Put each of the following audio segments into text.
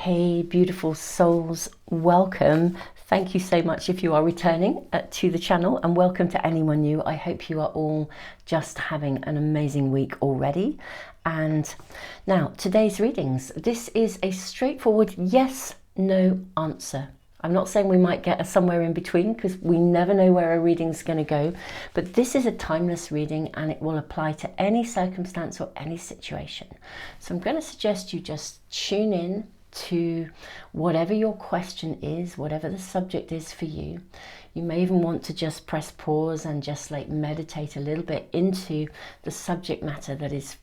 Hey, beautiful souls, welcome. Thank you so much if you are returning to the channel, and welcome to anyone new. I hope you are all just having an amazing week already. And now, today's readings. This is a straightforward yes, no answer. I'm not saying we might get somewhere in between, because we never know where a reading's going to go, but this is a timeless reading and it will apply to any circumstance or any situation. So I'm going to suggest you just tune in to whatever your question is, whatever the subject is for you. You may even want to just press pause and just like meditate a little bit into the subject matter that is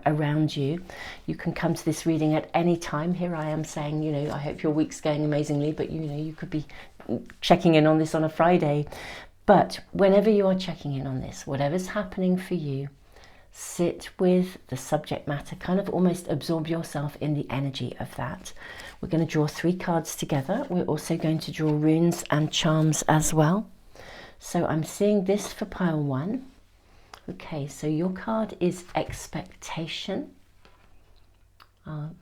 around you. You can come to this reading at any time. Here I am saying, you know, I hope your week's going amazingly, but you know, you could be checking in on this on a Friday. But whenever you are checking in on this, whatever's happening for you, sit with the subject matter, kind of almost absorb yourself in the energy of that. We're going to draw 3 cards together. We're also going to draw runes and charms as well. So I'm seeing this for pile 1. Okay, so your card is expectation.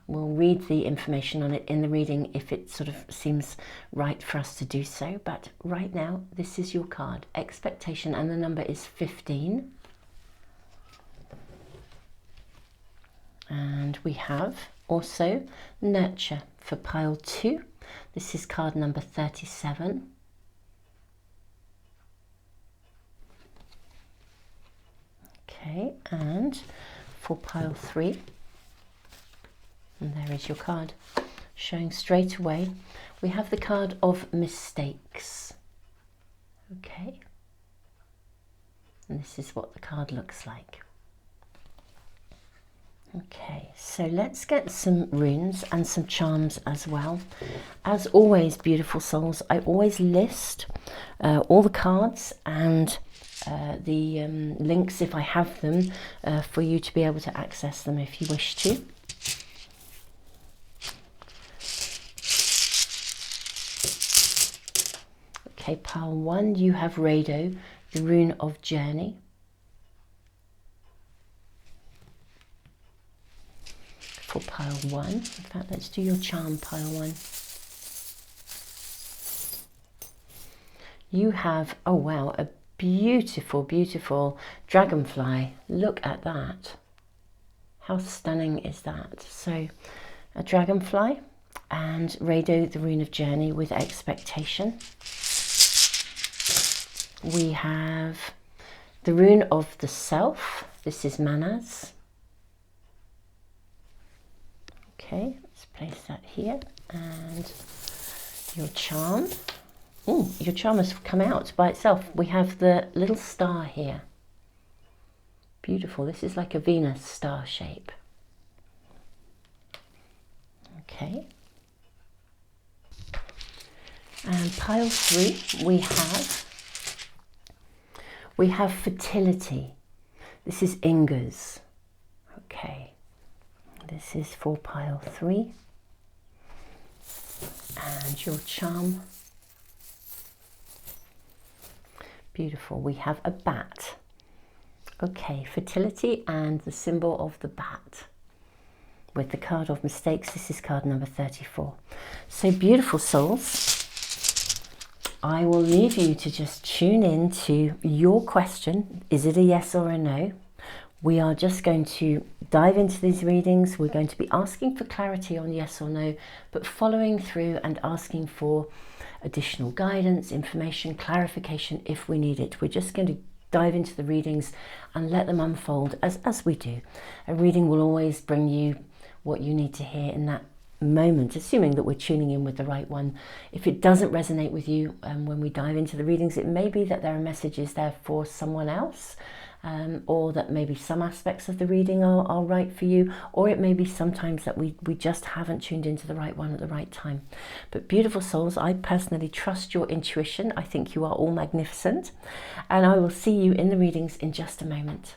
We'll read the information on it in the reading if it sort of seems right for us to do so. But right now, this is your card, expectation, and the number is 15. And we have also nurture for pile 2. This is card number 37. Okay, and for pile 3, and there is your card, showing straight away, we have the card of mistakes. Okay, and this is what the card looks like. Okay, so let's get some runes and some charms as well. As always, beautiful souls, I always list all the cards and the links, if I have them, for you to be able to access them if you wish to. Okay, pile 1, you have Virgo, the rune of journey. For pile 1, in fact, let's do your charm, pile 1. You have, oh wow, a beautiful, beautiful dragonfly. Look at that. How stunning is that? So a dragonfly and Virgo, the rune of journey, with expectation. We have the rune of the self. This is Manas. Okay, let's place that here. And your charm. Oh, your charm has come out by itself. We have the little star here. Beautiful. This is like a Venus star shape. Okay. And pile 3, we have fertility. This is Ingas. Okay. This is for pile 3. And your charm. Beautiful. We have a bat. Okay, fertility and the symbol of the bat. With the card of mistakes, this is card number 34. So beautiful souls, I will leave you to just tune in to your question. Is it a yes or a no? We are just going to dive into these readings. We're going to be asking for clarity on yes or no, but following through and asking for additional guidance, information, clarification if we need it. We're just going to dive into the readings and let them unfold as we do. A reading will always bring you what you need to hear in that moment, assuming that we're tuning in with the right one. If it doesn't resonate with you when we dive into the readings, it may be that there are messages there for someone else. Or that maybe some aspects of the reading are right for you, or it may be sometimes that we just haven't tuned into the right one at the right time. But beautiful souls, I personally trust your intuition. I think you are all magnificent, and I will see you in the readings in just a moment.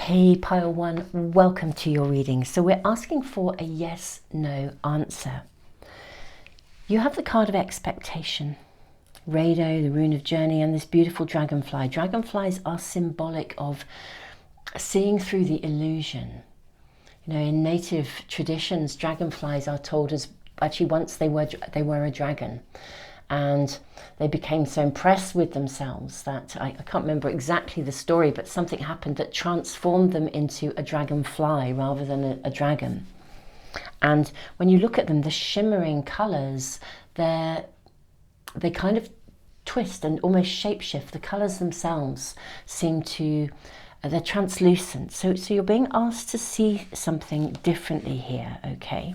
Hey pile one, welcome to your reading. So we're asking for a yes, no answer. You have the card of expectation, Rado, the rune of journey, and this beautiful dragonfly. Dragonflies are symbolic of seeing through the illusion. You know, in native traditions, dragonflies are told as, actually once they were a dragon. And they became so impressed with themselves that I can't remember exactly the story, but something happened that transformed them into a dragonfly rather than a dragon. And when you look at them, the shimmering colours, they kind of twist and almost shapeshift. The colours themselves seem to, they're translucent. So you're being asked to see something differently here, okay?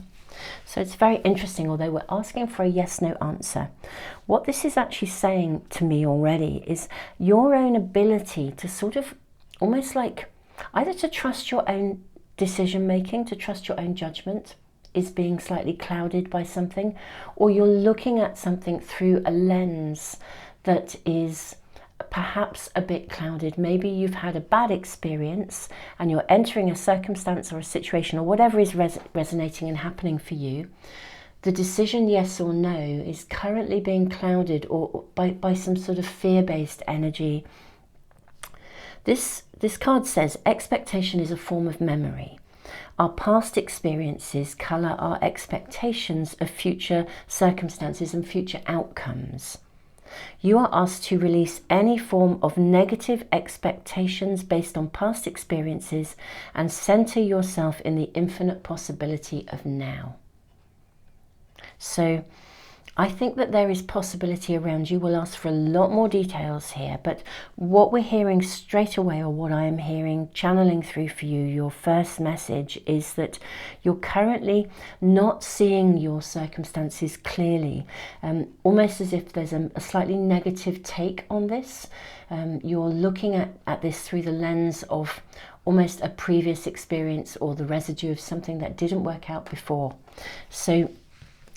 So it's very interesting, although we're asking for a yes-no answer. What this is actually saying to me already is your own ability to sort of almost like either to trust your own decision-making, to trust your own judgment, is being slightly clouded by something, or you're looking at something through a lens that is perhaps a bit clouded. Maybe you've had a bad experience and you're entering a circumstance or a situation or whatever is resonating and happening for you. The decision yes or no is currently being clouded or by some sort of fear-based energy. This card says expectation is a form of memory. Our past experiences colour our expectations of future circumstances and future outcomes. You are asked to release any form of negative expectations based on past experiences and center yourself in the infinite possibility of now. So I think that there is possibility around you. We'll ask for a lot more details here, but what we're hearing straight away, or what I am hearing, channeling through for you, your first message is that you're currently not seeing your circumstances clearly, almost as if there's a slightly negative take on this. You're looking at this through the lens of almost a previous experience or the residue of something that didn't work out before. So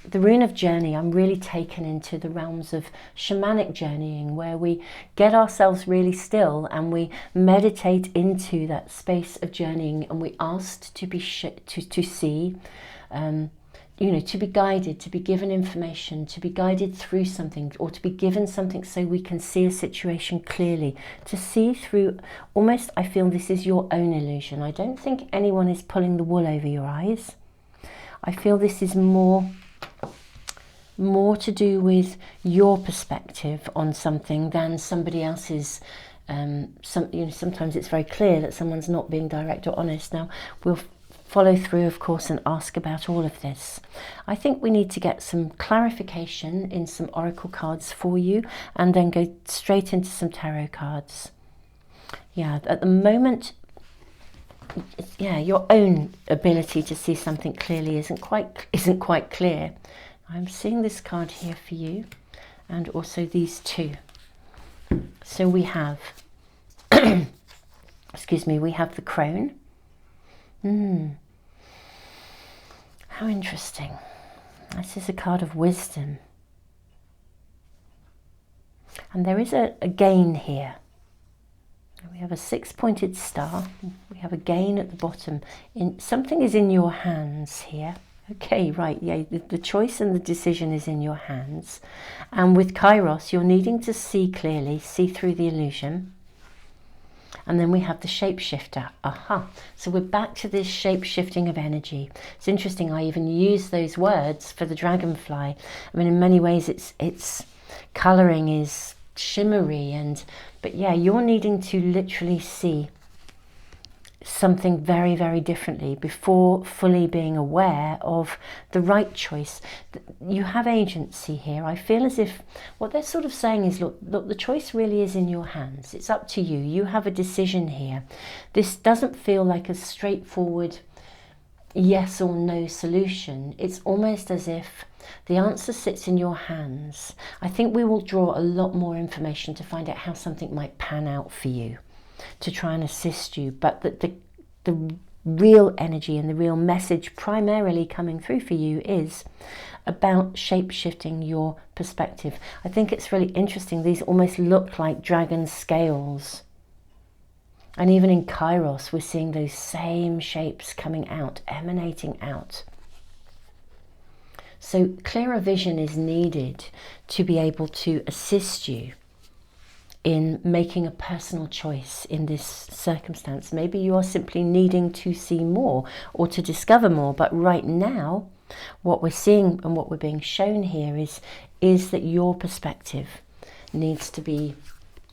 the rune of journey, I'm really taken into the realms of shamanic journeying, where we get ourselves really still and we meditate into that space of journeying, and we asked to be to see, you know, to be guided, to be given information, to be guided through something, or to be given something so we can see a situation clearly, to see through. Almost, I feel this is your own illusion. I don't think anyone is pulling the wool over your eyes. I feel this is more to do with your perspective on something than somebody else's. Sometimes it's very clear that someone's not being direct or honest. Now, we'll follow through, of course, and ask about all of this. I think we need to get some clarification in some oracle cards for you, and then go straight into some tarot cards. Yeah, at the moment, yeah, your own ability to see something clearly isn't quite clear. I'm seeing this card here for you, and also these two. So we have, excuse me, we have the crone. How interesting. This is a card of wisdom. And there is a gain here. We have a six-pointed star. We have a gain at the bottom. Something is in your hands here. Okay, right, yeah, the choice and the decision is in your hands. And with Kairos, you're needing to see clearly, see through the illusion. And then we have the shapeshifter. Aha, so we're back to this shape-shifting of energy. It's interesting, I even use those words for the dragonfly. I mean, in many ways, its colouring is shimmery, but yeah, you're needing to literally see something very, very differently before fully being aware of the right choice. You have agency here. I feel as if what they're sort of saying is, look, the choice really is in your hands. It's up to you. You have a decision here. This doesn't feel like a straightforward yes or no solution. It's almost as if the answer sits in your hands. I think we will draw a lot more information to find out how something might pan out for you, to try and assist you, but the real energy and the real message primarily coming through for you is about shape-shifting your perspective. I think it's really interesting. These almost look like dragon scales. And even in Kairos, we're seeing those same shapes coming out, emanating out. So clearer vision is needed to be able to assist you in making a personal choice in this circumstance. Maybe you are simply needing to see more or to discover more, but right now, what we're seeing and what we're being shown here is that your perspective needs to be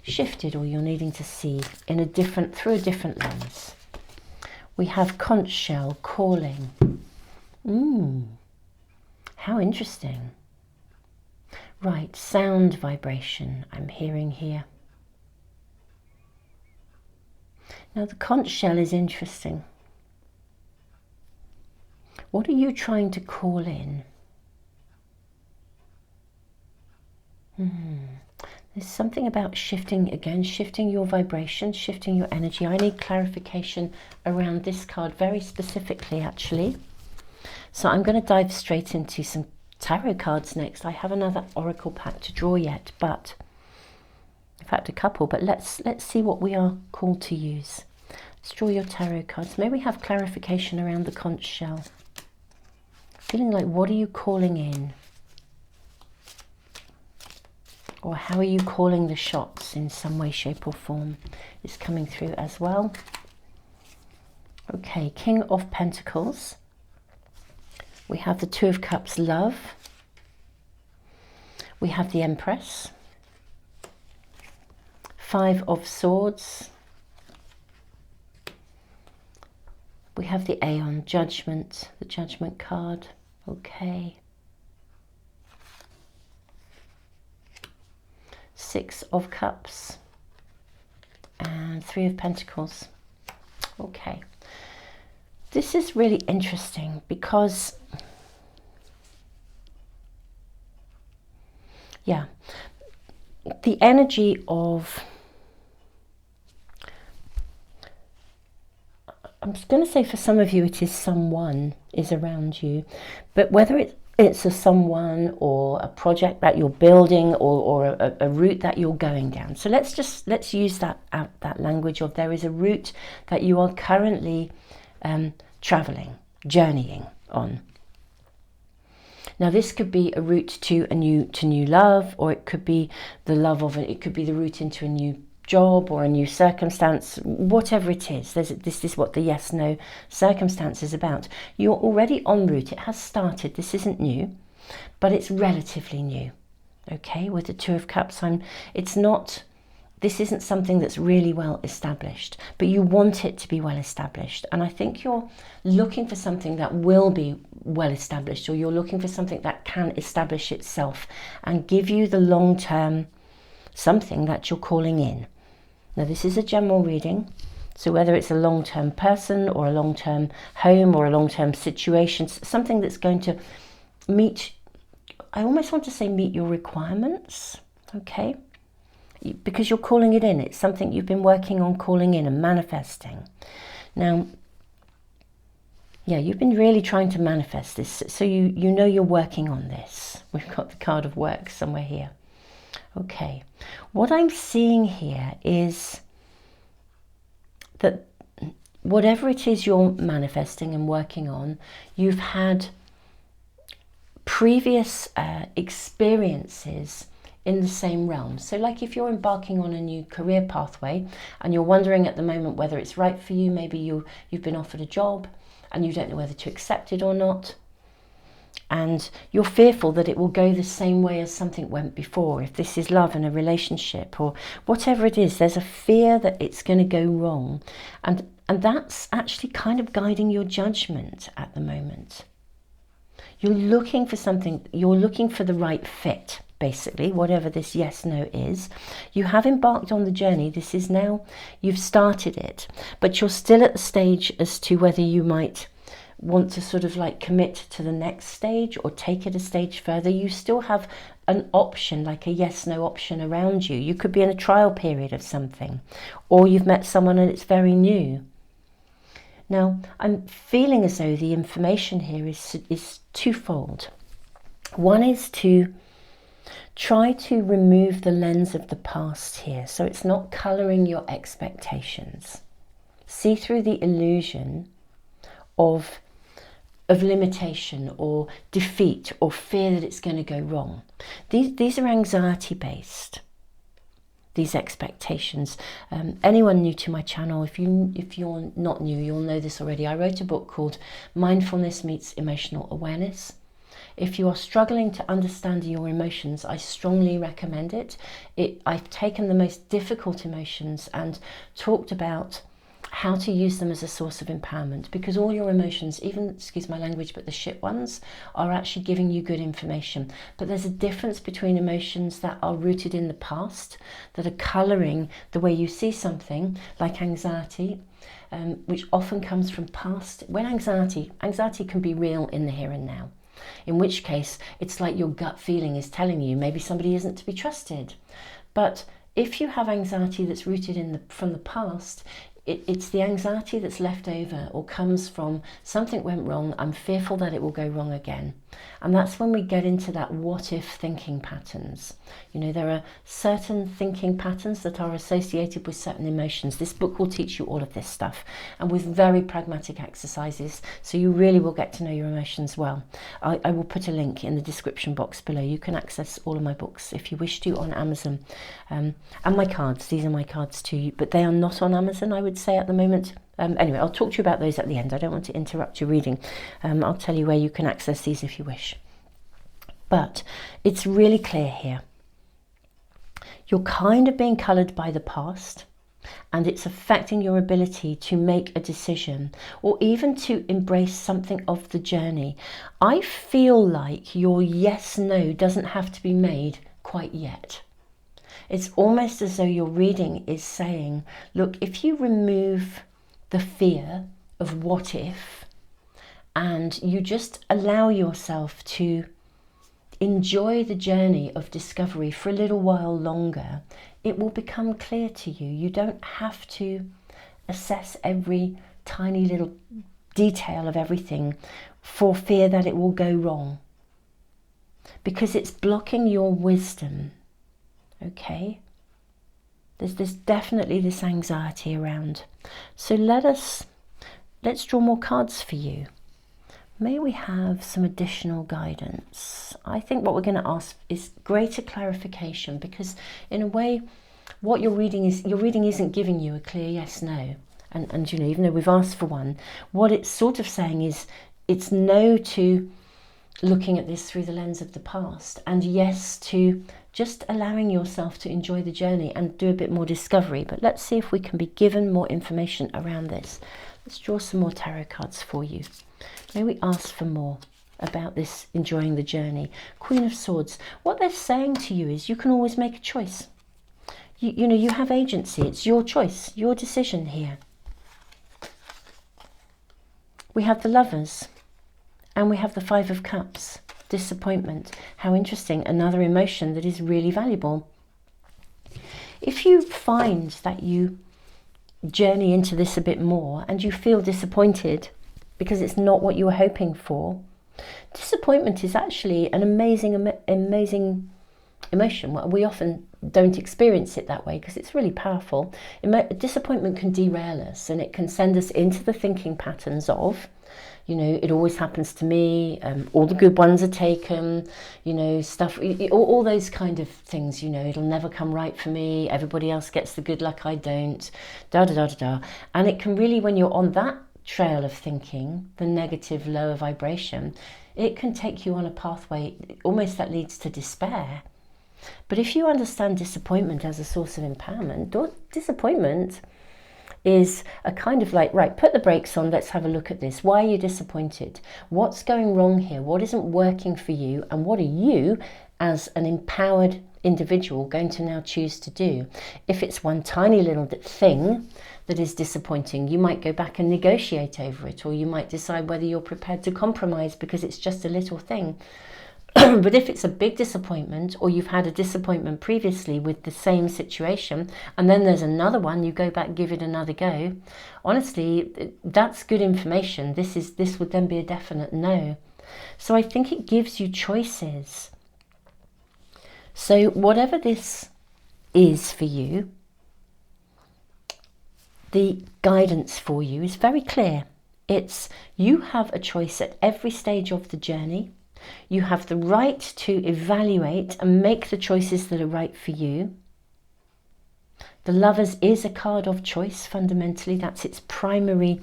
shifted, or you're needing to see in through a different lens. We have conch shell calling. How interesting. Right, sound vibration I'm hearing here. Now the conch shell is interesting. What are you trying to call in? There's something about shifting your vibration, shifting your energy. I need clarification around this card very specifically, actually. So I'm going to dive straight into some tarot cards next. I have another oracle pack to draw yet, but in fact a couple, but let's see what we are called to use. Let's draw your tarot cards. May we have clarification around the conch shell. Feeling like, what are you calling in? Or how are you calling the shots in some way, shape or form? Is coming through as well. Okay, King of Pentacles. We have the Two of Cups, love. We have the Empress. Five of Swords. We have the Aeon, Judgment, the Judgment card. Okay. Six of Cups and Three of Pentacles. Okay, this is really interesting because, yeah, the energy of, I'm just going to say for some of you it is someone is around you, but whether it's a someone or a project that you're building or a route that you're going down. So let's use that language of there is a route that you are currently traveling, journeying on. Now this could be a route to new love, or it could be the love of it could be the route into a new job or a new circumstance, whatever it is. This is what the yes no circumstance is about. You're already en route. It has started. This isn't new, but it's relatively new. Okay, with the Two of Cups, this isn't something that's really well established, but you want it to be well established. And I think you're looking for something that will be well established, or you're looking for something that can establish itself and give you the long-term something that you're calling in. Now this is a general reading, so whether it's a long-term person or a long-term home or a long-term situation, something that's going to meet, I almost want to say meet your requirements, okay? Because you're calling it in. It's something you've been working on calling in and manifesting. Now, yeah, you've been really trying to manifest this, so you know you're working on this. We've got the card of work somewhere here. Okay, what I'm seeing here is that whatever it is you're manifesting and working on, you've had previous experiences in the same realm. So like if you're embarking on a new career pathway and you're wondering at the moment whether it's right for you, maybe you've been offered a job and you don't know whether to accept it or not, and you're fearful that it will go the same way as something went before. If this is love and a relationship or whatever it is, there's a fear that it's going to go wrong, and that's actually kind of guiding your judgment at the moment. You're looking for something, you're looking for the right fit, basically, whatever this yes no is. You have embarked on the journey. This is now, you've started it, but you're still at the stage as to whether you might want to sort of like commit to the next stage or take it a stage further. You still have an option, like a yes no option around you. You could be in a trial period of something, or you've met someone and it's very new. Now I'm feeling as though the information here is twofold. One is to try to remove the lens of the past here, so it's not colouring your expectations. see through the illusion of limitation or defeat or fear that it's going to go wrong. These are anxiety based, these expectations. Anyone new to my channel, if you're not new, you'll know this already. I wrote a book called Mindfulness Meets Emotional Awareness. If you are struggling to understand your emotions, I strongly recommend it. I've taken the most difficult emotions and talked about how to use them as a source of empowerment, because all your emotions, even, excuse my language, but the shit ones, are actually giving you good information. But there's a difference between emotions that are rooted in the past, that are colouring the way you see something, like anxiety, which often comes from past. When anxiety can be real in the here and now, in which case it's like your gut feeling is telling you maybe somebody isn't to be trusted. But if you have anxiety that's rooted from the past, it's the anxiety that's left over or comes from something went wrong, I'm fearful that it will go wrong again. And that's when we get into that what if thinking patterns. You know, there are certain thinking patterns that are associated with certain emotions. This book will teach you all of this stuff, and with very pragmatic exercises, so you really will get to know your emotions well. I will put a link in the description box below. You can access all of my books if you wish to on Amazon. And my cards, these are my cards too, but they are not on Amazon, I would say, at the moment. Anyway, I'll talk to you about those at the end. I don't want to interrupt your reading. I'll tell you where you can access these if you wish. But it's really clear here. You're kind of being coloured by the past, and it's affecting your ability to make a decision or even to embrace something of the journey. I feel like your yes/no doesn't have to be made quite yet. It's almost as though your reading is saying, look, if you remove the fear of what if, and you just allow yourself to enjoy the journey of discovery for a little while longer, it will become clear to you. You don't have to assess every tiny little detail of everything for fear that it will go wrong, because it's blocking your wisdom. Okay, there's definitely this anxiety around. So let's draw more cards for you. May we have some additional guidance? I think what we're going to ask is greater clarification, because in a way what your reading isn't giving you a clear yes no, and you know, even though we've asked for one, what it's sort of saying is it's no to looking at this through the lens of the past, and yes to just allowing yourself to enjoy the journey and do a bit more discovery. But let's see if we can be given more information around this. Let's draw some more tarot cards for you. May we ask for more about this enjoying the journey. Queen of Swords. What they're saying to you is you can always make a choice. You know, you have agency. It's your choice, your decision here. We have the Lovers, and we have the Five of Cups. Disappointment. How interesting. Another emotion that is really valuable. If you find that you journey into this a bit more and you feel disappointed because it's not what you were hoping for, disappointment is actually an amazing emotion. We often don't experience it that way because it's really powerful. Disappointment can derail us, and it can send us into the thinking patterns of, you know, it always happens to me, all the good ones are taken, you know, stuff, all those kind of things, you know, it'll never come right for me, everybody else gets the good luck, I don't, da da da da da. And it can really, when you're on that trail of thinking, the negative, lower vibration, it can take you on a pathway almost that leads to despair. But if you understand disappointment as a source of empowerment, disappointment is a kind of like, right, put the brakes on, let's have a look at this. Why are you disappointed? What's going wrong here? What isn't working for you? And what are you, as an empowered individual, going to now choose to do? If it's one tiny little thing that is disappointing, you might go back and negotiate over it, or you might decide whether you're prepared to compromise because it's just a little thing. But if it's a big disappointment, or you've had a disappointment previously with the same situation, and then there's another one, you go back, give it another go, honestly, that's good information. This would then be a definite no. So I think it gives you choices. So whatever this is for you, the guidance for you is very clear. It's you have a choice at every stage of the journey. You have the right to evaluate and make the choices that are right for you. The Lovers is a card of choice, fundamentally. That's its primary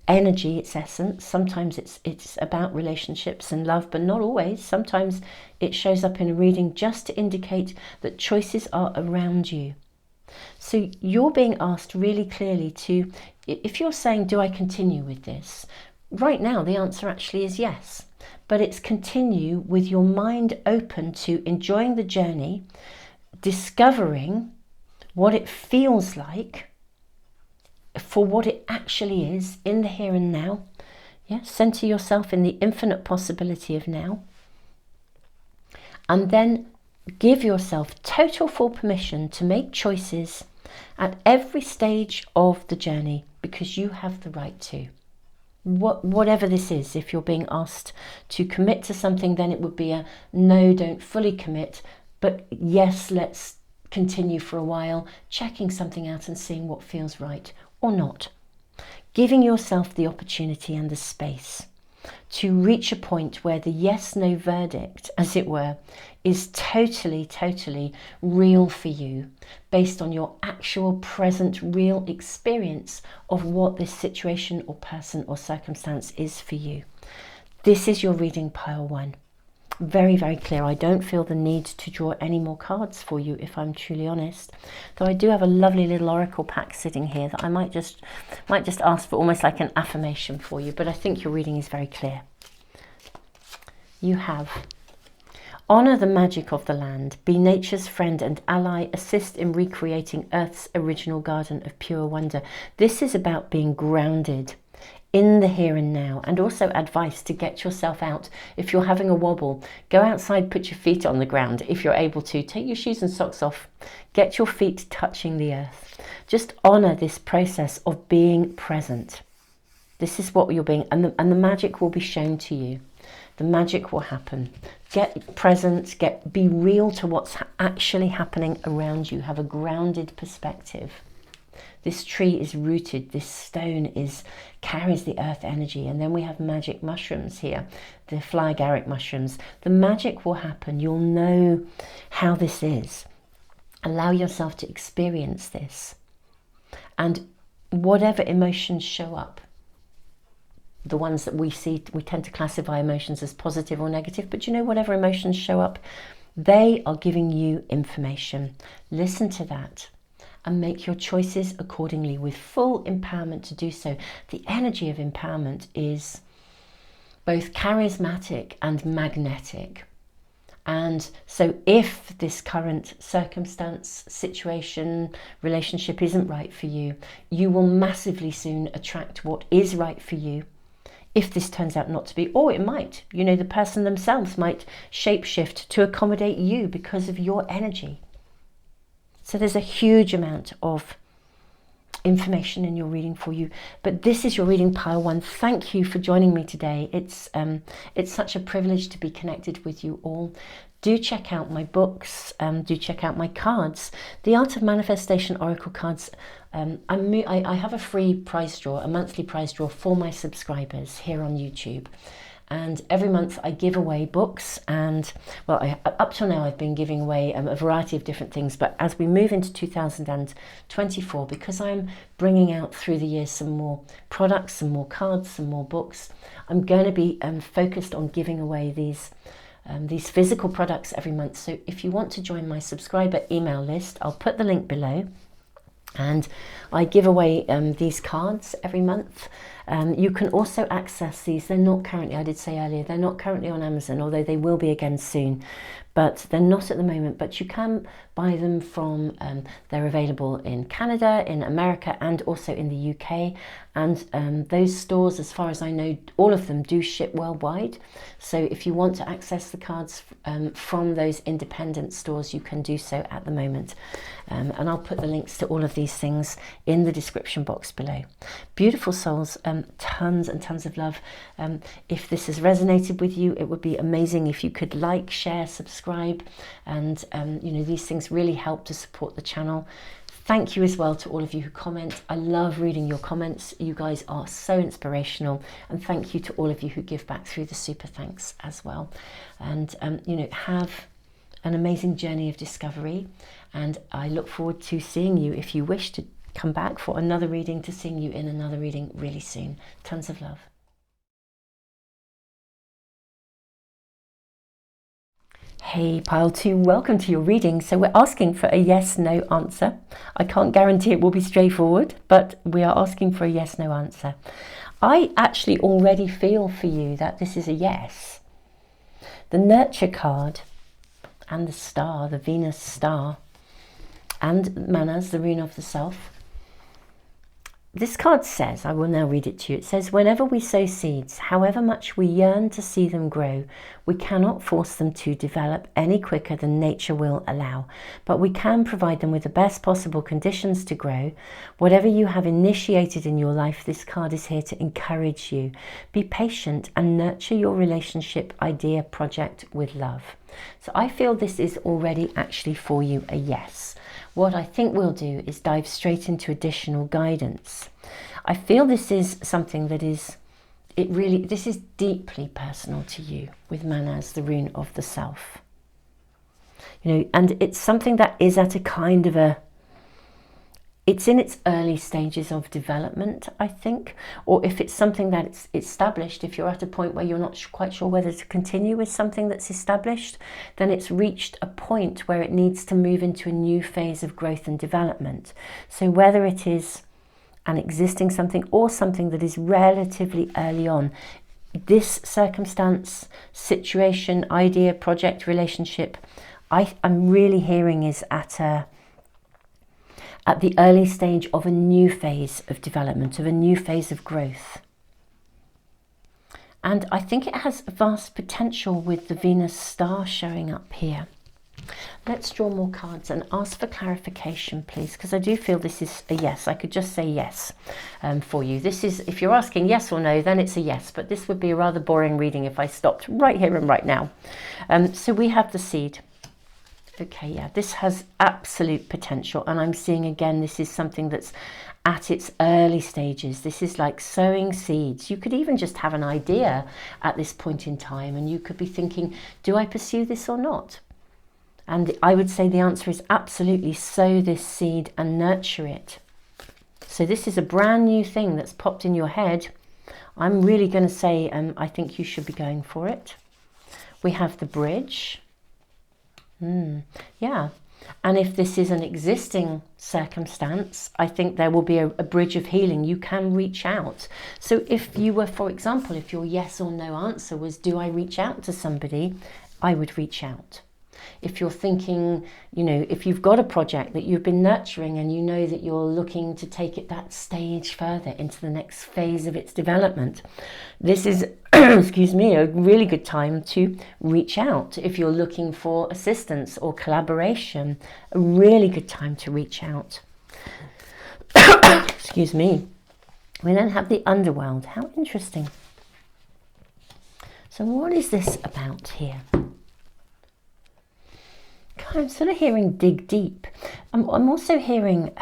energy, its essence. Sometimes it's about relationships and love, but not always. Sometimes it shows up in a reading just to indicate that choices are around you. So you're being asked really clearly to, if you're saying, do I continue with this? Right now, the answer actually is yes. But it's continue with your mind open to enjoying the journey, discovering what it feels like for what it actually is in the here and now. Yeah, center yourself in the infinite possibility of now. And then give yourself total full permission to make choices at every stage of the journey, because you have the right to. Whatever this is, if you're being asked to commit to something, then it would be a no, don't fully commit, but yes, let's continue for a while, checking something out and seeing what feels right or not. Giving yourself the opportunity and the space to reach a point where the yes-no verdict, as it were, is totally real for you, based on your actual present real experience of what this situation or person or circumstance is for you. This is your reading, pile 1. Very, very clear. I don't feel the need to draw any more cards for you, if I'm truly honest. Though I do have a lovely little oracle pack sitting here that I might just ask for almost like an affirmation for you, but I think your reading is very clear. You have: honor the magic of the land, be nature's friend and ally, assist in recreating Earth's original garden of pure wonder. This is about being grounded in the here and now, and also advice to get yourself out. If you're having a wobble, go outside, put your feet on the ground. If you're able to, take your shoes and socks off, get your feet touching the earth. Just honor this process of being present. This is what you're being, and the magic will be shown to you. The magic will happen. Get present, be real to what's actually happening around you. Have a grounded perspective. This tree is rooted, this stone carries the earth energy, and then we have magic mushrooms here, the fly agaric mushrooms. The magic will happen. You'll know how this is. Allow yourself to experience this. And whatever emotions show up, the ones that we see, we tend to classify emotions as positive or negative, but you know, whatever emotions show up, they are giving you information. Listen to that and make your choices accordingly with full empowerment to do so. The energy of empowerment is both charismatic and magnetic. And so if this current circumstance, situation, relationship isn't right for you, you will massively soon attract what is right for you. If this turns out not to be, or it might, you know, the person themselves might shapeshift to accommodate you because of your energy. So there's a huge amount of information in your reading for you, but this is your reading, pile 1. Thank you for joining me today. It's such a privilege to be connected with you all. Do check out my books, do check out my cards. The Art of Manifestation Oracle cards, I have a free prize draw, a monthly prize draw for my subscribers here on YouTube. And every month I give away books, and well, up till now I've been giving away a variety of different things, but as we move into 2024, because I'm bringing out through the years some more products, some more cards, some more books, I'm going to be focused on giving away these physical products every month. So if you want to join my subscriber email list, I'll put the link below. And I give away these cards every month. You can also access these. They're not currently, I did say earlier, they're not currently on Amazon, although they will be again soon. But they're not at the moment, but you can buy them from, they're available in Canada, in America, and also in the UK. And those stores, as far as I know, all of them do ship worldwide. So if you want to access the cards from those independent stores, you can do so at the moment. And I'll put the links to all of these things in the description box below. Beautiful souls, tons and tons of love. If this has resonated with you, it would be amazing if you could like, share, subscribe, and you know, these things really help to support the channel. Thank you as well to all of you who comment. I love reading your comments. You guys are so inspirational. And thank you to all of you who give back through the super thanks as well. And, you know, have an amazing journey of discovery. And I look forward to seeing you, if you wish to come back for another reading, to seeing you in another reading really soon. Tons of love. Hey, pile 2, welcome to your reading. So we're asking for a yes/no answer. I can't guarantee it will be straightforward, but we are asking for a yes/no answer. I actually already feel for you that this is a yes. The nurture card and the star, the Venus star, and Manas, the rune of the self. This card says, I will now read it to you. It says, whenever we sow seeds, however much we yearn to see them grow, we cannot force them to develop any quicker than nature will allow, but we can provide them with the best possible conditions to grow. Whatever you have initiated in your life, this card is here to encourage you. Be patient and nurture your relationship, idea, project with love. So I feel this is already actually for you a yes. What I think we'll do is dive straight into additional guidance. I feel this is something that is, this is deeply personal to you with Manas, the rune of the self. You know, and it's something that is at a kind of a, it's in its early stages of development, I think, or if it's something that's established, if you're at a point where you're not quite sure whether to continue with something that's established, then it's reached a point where it needs to move into a new phase of growth and development. So whether it is an existing something or something that is relatively early on, this circumstance, situation, idea, project, relationship, I'm really hearing is at the early stage of a new phase of development, of a new phase of growth. And I think it has vast potential with the Venus star showing up here. Let's draw more cards and ask for clarification, please, because I do feel this is a yes. I could just say yes for you. This is, if you're asking yes or no, then it's a yes, but this would be a rather boring reading if I stopped right here and right now. So we have the seed. Okay, yeah, this has absolute potential, and I'm seeing again this is something that's at its early stages. This is like sowing seeds. You could even just have an idea at this point in time, and you could be thinking, do I pursue this or not? And I would say the answer is absolutely sow this seed and nurture it. So this is a brand new thing that's popped in your head. I'm really going to say I think you should be going for it. We have the bridge. Yeah, and if this is an existing circumstance, I think there will be a bridge of healing. You can reach out. So if you were, for example, if your yes or no answer was, do I reach out to somebody? I would reach out. If you're thinking, you know, if you've got a project that you've been nurturing and you know that you're looking to take it that stage further into the next phase of its development, this is, excuse me, a really good time to reach out. If you're looking for assistance or collaboration, a really good time to reach out. Excuse me. We then have the underworld. How interesting. So what is this about here? I'm sort of hearing dig deep. I'm also hearing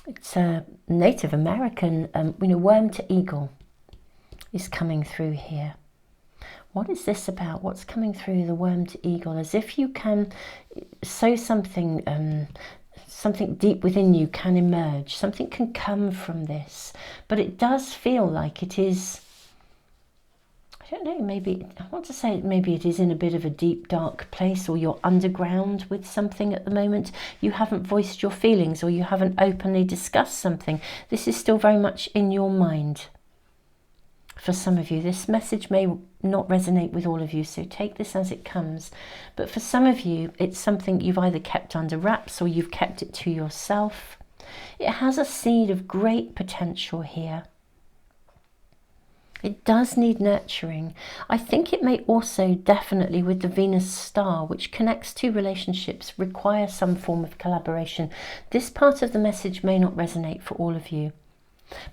it's a Native American, you know, worm to eagle is coming through here. What is this about? What's coming through the worm to eagle? As if you can sow something, something deep within you can emerge. Something can come from this, but it does feel like it is. I don't know, maybe, I want to say maybe it is in a bit of a deep, dark place, or you're underground with something at the moment. You haven't voiced your feelings, or you haven't openly discussed something. This is still very much in your mind. For some of you, this message may not resonate with all of you, so take this as it comes. But for some of you, it's something you've either kept under wraps or you've kept it to yourself. It has a seed of great potential here. It does need nurturing. I think it may also definitely, with the Venus star, which connects two relationships, require some form of collaboration. This part of the message may not resonate for all of you,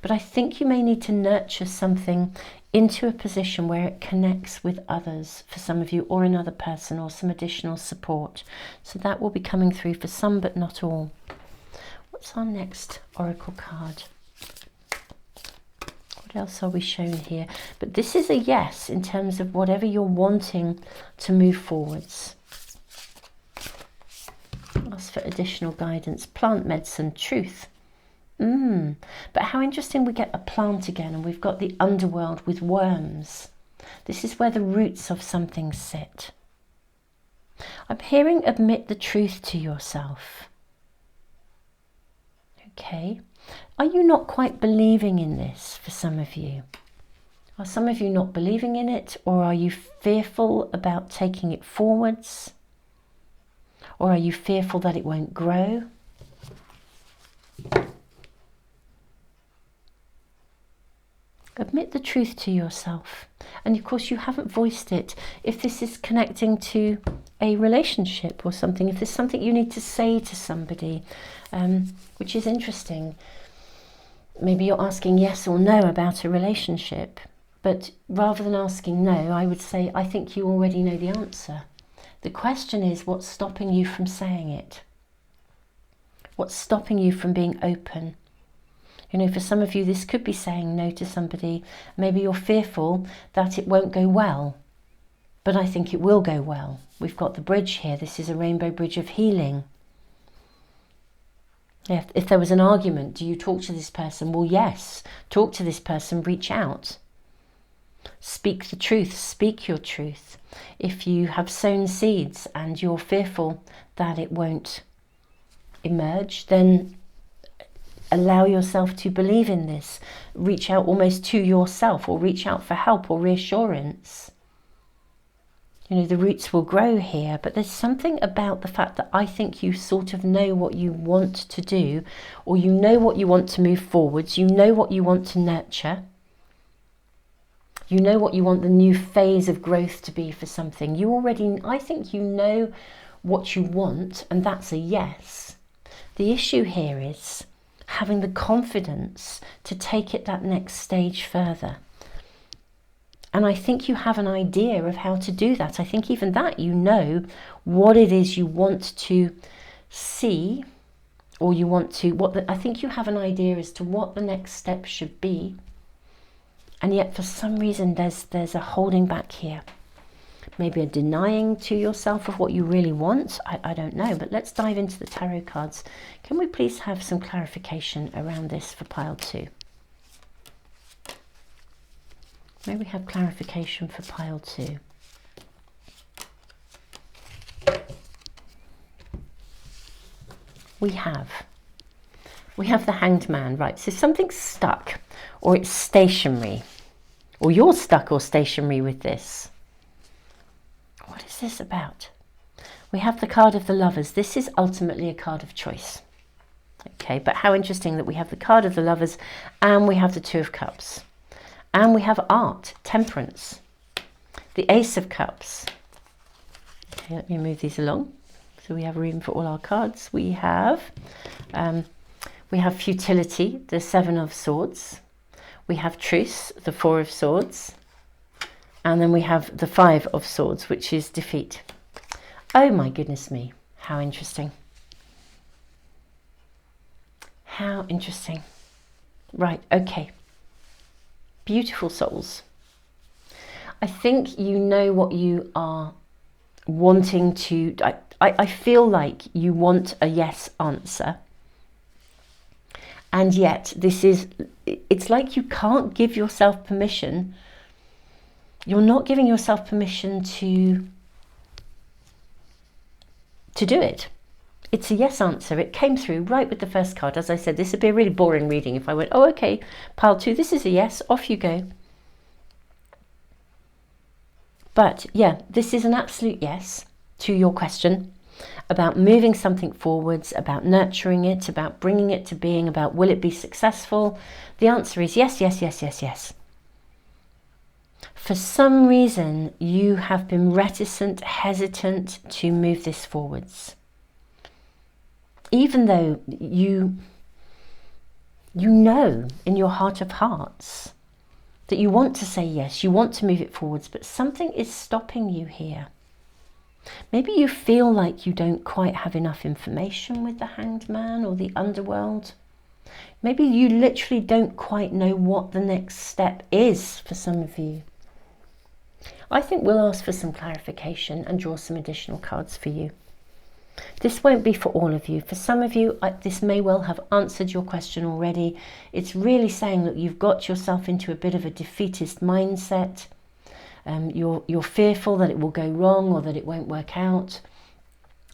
but I think you may need to nurture something into a position where it connects with others for some of you, or another person, or some additional support. So that will be coming through for some, but not all. What's our next oracle card? What else are we shown here? But this is a yes in terms of whatever you're wanting to move forwards. Ask for additional guidance. Plant medicine, truth. But how interesting, we get a plant again, and we've got the underworld with worms. This is where the roots of something sit. I'm hearing admit the truth to yourself. Okay. Are you not quite believing in this for some of you? Are some of you not believing in it, or are you fearful about taking it forwards? Or are you fearful that it won't grow? Admit the truth to yourself. And of course, you haven't voiced it. If this is connecting to a relationship or something, if there's something you need to say to somebody, which is interesting. Maybe you're asking yes or no about a relationship, but rather than asking no, I would say, I think you already know the answer. The question is, what's stopping you from saying it? What's stopping you from being open? You know, for some of you, this could be saying no to somebody. Maybe you're fearful that it won't go well, but I think it will go well. We've got the bridge here. This is a rainbow bridge of healing. If there was an argument, do you talk to this person? Well, yes. Talk to this person, reach out. Speak the truth, speak your truth. If you have sown seeds and you're fearful that it won't emerge, then allow yourself to believe in this. Reach out almost to yourself, or reach out for help or reassurance. You know, the roots will grow here, but there's something about the fact that I think you sort of know what you want to do, or you know what you want to move forwards, you know what you want to nurture. You know what you want the new phase of growth to be for something. You already, I think you know what you want, and that's a yes. The issue here is having the confidence to take it that next stage further. And I think you have an idea of how to do that. I think even that you know what it is you want to see, or you want to, I think you have an idea as to what the next step should be. And yet for some reason there's a holding back here. Maybe a denying to yourself of what you really want. I don't know, but let's dive into the tarot cards. Can we please have some clarification around this for pile 2? May we have clarification for pile 2? We have the Hanged Man, right? So something's stuck, or it's stationary, or you're stuck or stationary with this. What is this about? We have the card of the Lovers. This is ultimately a card of choice. Okay, but how interesting that we have the card of the Lovers and we have the Two of Cups. And we have art, temperance, the Ace of Cups. Okay, let me move these along so we have room for all our cards. We have futility, the Seven of Swords. We have truce, the Four of Swords. And then we have the Five of Swords, which is defeat. Oh my goodness me, how interesting. How interesting. Right, okay. Beautiful souls. I think you know what you are wanting to... I feel like you want a yes answer. And yet it's like you can't give yourself permission. You're not giving yourself permission to do it. It's a yes answer. It came through right with the first card. As I said, this would be a really boring reading if I went, oh, okay, pile 2, this is a yes, off you go. But yeah, this is an absolute yes to your question about moving something forwards, about nurturing it, about bringing it to being, about will it be successful? The answer is yes, yes, yes, yes, yes. For some reason, you have been reticent, hesitant to move this forwards. Even though you know in your heart of hearts that you want to say yes, you want to move it forwards, but something is stopping you here. Maybe you feel like you don't quite have enough information with the Hanged Man or the underworld. Maybe you literally don't quite know what the next step is for some of you. I think we'll ask for some clarification and draw some additional cards for you. This won't be for all of you. For some of you, this may well have answered your question already. It's really saying that you've got yourself into a bit of a defeatist mindset. You're fearful that it will go wrong or that it won't work out.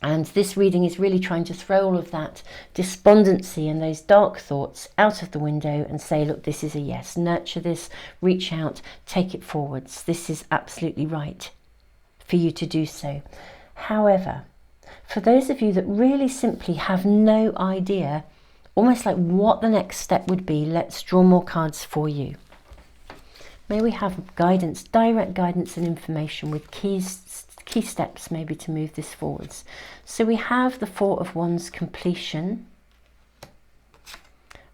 And this reading is really trying to throw all of that despondency and those dark thoughts out of the window and say, look, this is a yes. Nurture this, reach out, take it forwards. This is absolutely right for you to do so. However, for those of you that really simply have no idea, almost like what the next step would be, let's draw more cards for you. May we have guidance, direct guidance and information with key steps maybe to move this forwards. So we have the Four of Wands, completion.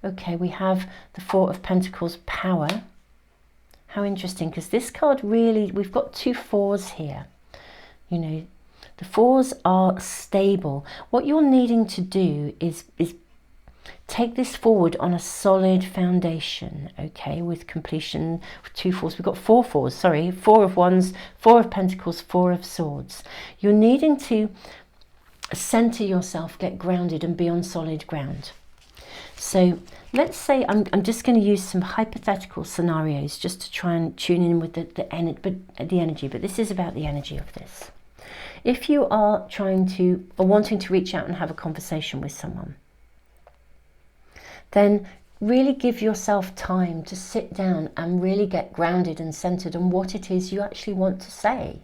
Okay, we have the Four of Pentacles, power. How interesting, because this card really, we've got two fours here. You know, the fours are stable. What you're needing to do is take this forward on a solid foundation, okay, with completion, two fours. We've got four fours, sorry, Four of Wands, Four of Pentacles, Four of Swords. You're needing to center yourself, get grounded and be on solid ground. So let's say I'm just going to use some hypothetical scenarios just to try and tune in with the energy, but this is about the energy of this. If you are trying to or wanting to reach out and have a conversation with someone, then really give yourself time to sit down and really get grounded and centered on what it is you actually want to say.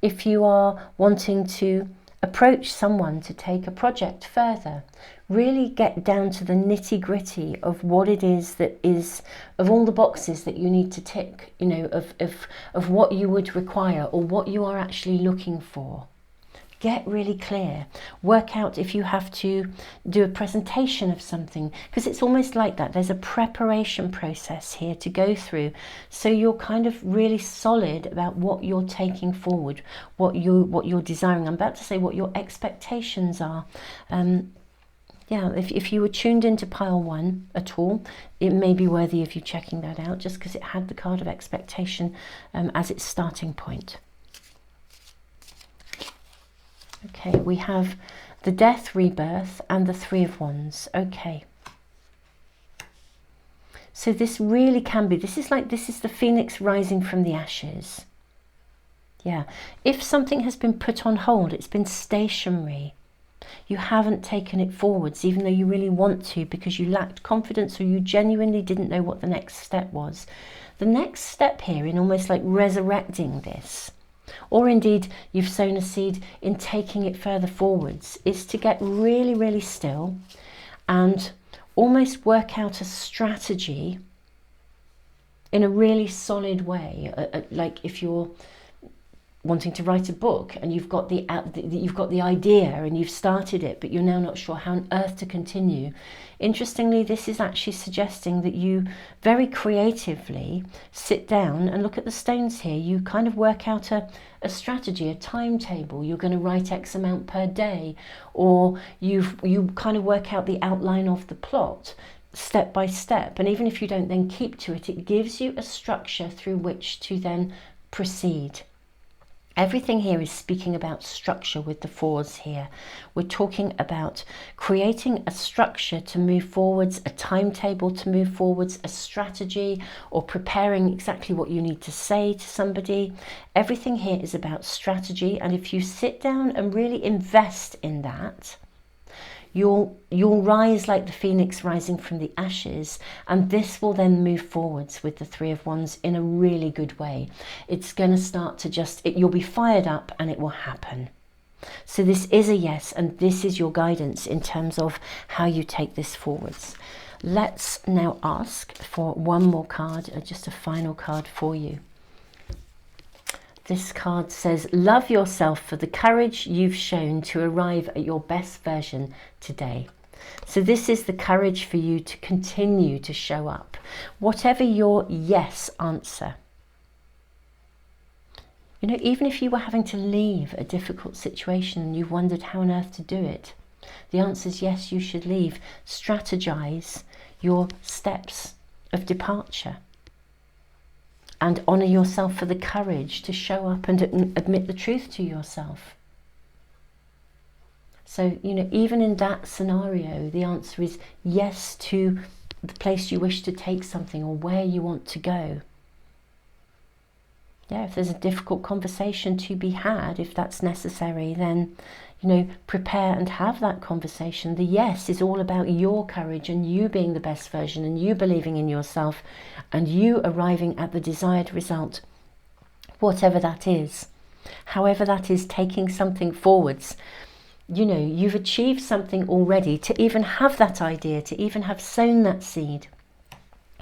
If you are wanting to approach someone to take a project further, really get down to the nitty-gritty of what it is that is, of all the boxes that you need to tick, you know, of what you would require or what you are actually looking for. Get really clear. Work out if you have to do a presentation of something, because it's almost like that. There's a preparation process here to go through. So you're kind of really solid about what you're taking forward, what you're desiring. I'm about to say what your expectations are. Yeah, if you were tuned into pile one at all, it may be worthy of you checking that out, just because it had the card of expectation as its starting point. Okay, we have the Death, Rebirth and the Three of Wands. Okay. So this really can be, this is the phoenix rising from the ashes. Yeah. If something has been put on hold, it's been stationary. You haven't taken it forwards, even though you really want to, because you lacked confidence or you genuinely didn't know what the next step was. The next step here in almost like resurrecting this, or indeed you've sown a seed in taking it further forwards, is to get really, really still and almost work out a strategy in a really solid way. Like if you're wanting to write a book and you've got the idea and you've started it, but you're now not sure how on earth to continue. Interestingly, this is actually suggesting that you very creatively sit down and look at the stones here. You kind of work out a strategy, a timetable. You're going to write X amount per day, or you kind of work out the outline of the plot step by step. And even if you don't then keep to it, it gives you a structure through which to then proceed. Everything here is speaking about structure with the fours here. We're talking about creating a structure to move forwards, a timetable to move forwards, a strategy, or preparing exactly what you need to say to somebody. Everything here is about strategy, and if you sit down and really invest in that, you'll rise like the phoenix rising from the ashes, and this will then move forwards with the Three of Wands in a really good way. It's going to start to you'll be fired up and it will happen. So this is a yes, and this is your guidance in terms of how you take this forwards. Let's now ask for one more card, just a final card for you. This card says, love yourself for the courage you've shown to arrive at your best version today. So this is the courage for you to continue to show up. Whatever your yes answer, You know, even if you were having to leave a difficult situation and you've wondered how on earth to do it, the answer is yes, you should leave. Strategize your steps of departure and honor yourself for the courage to show up and admit the truth to yourself. So, you know, even in that scenario, the answer is yes to the place you wish to take something or where you want to go. Yeah, if there's a difficult conversation to be had, if that's necessary, then, you know, prepare and have that conversation. The yes is all about your courage and you being the best version and you believing in yourself and you arriving at the desired result, whatever that is. However that is, taking something forwards. You know, you've achieved something already to even have that idea, to even have sown that seed.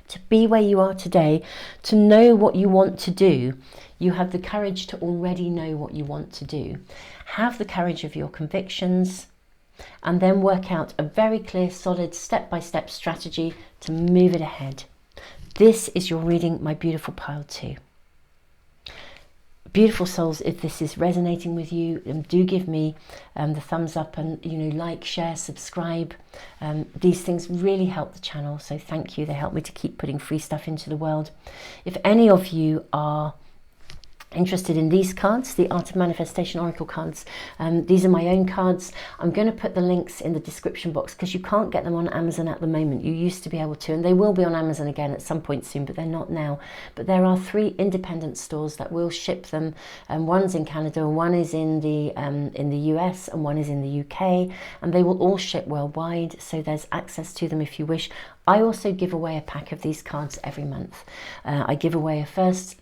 To be where you are today, to know what you want to do, you have the courage to already know what you want to do. Have the courage of your convictions and then work out a very clear, solid, step-by-step strategy to move it ahead. This is your reading, my beautiful pile 2. Beautiful souls, if this is resonating with you, do give me the thumbs up and, you know, like, share, subscribe. These things really help the channel, so thank you. They help me to keep putting free stuff into the world. If any of you are interested in these cards, the Art of Manifestation Oracle cards, these are my own cards. I'm going to put the links in the description box because you can't get them on Amazon at the moment. You used to be able to, and they will be on Amazon again at some point soon, but they're not now. But there are 3 independent stores that will ship them, and one's in Canada, one is in the US, and one is in the UK, and they will all ship worldwide, so there's access to them if you wish. I also give away a pack of these cards every month. I give away a first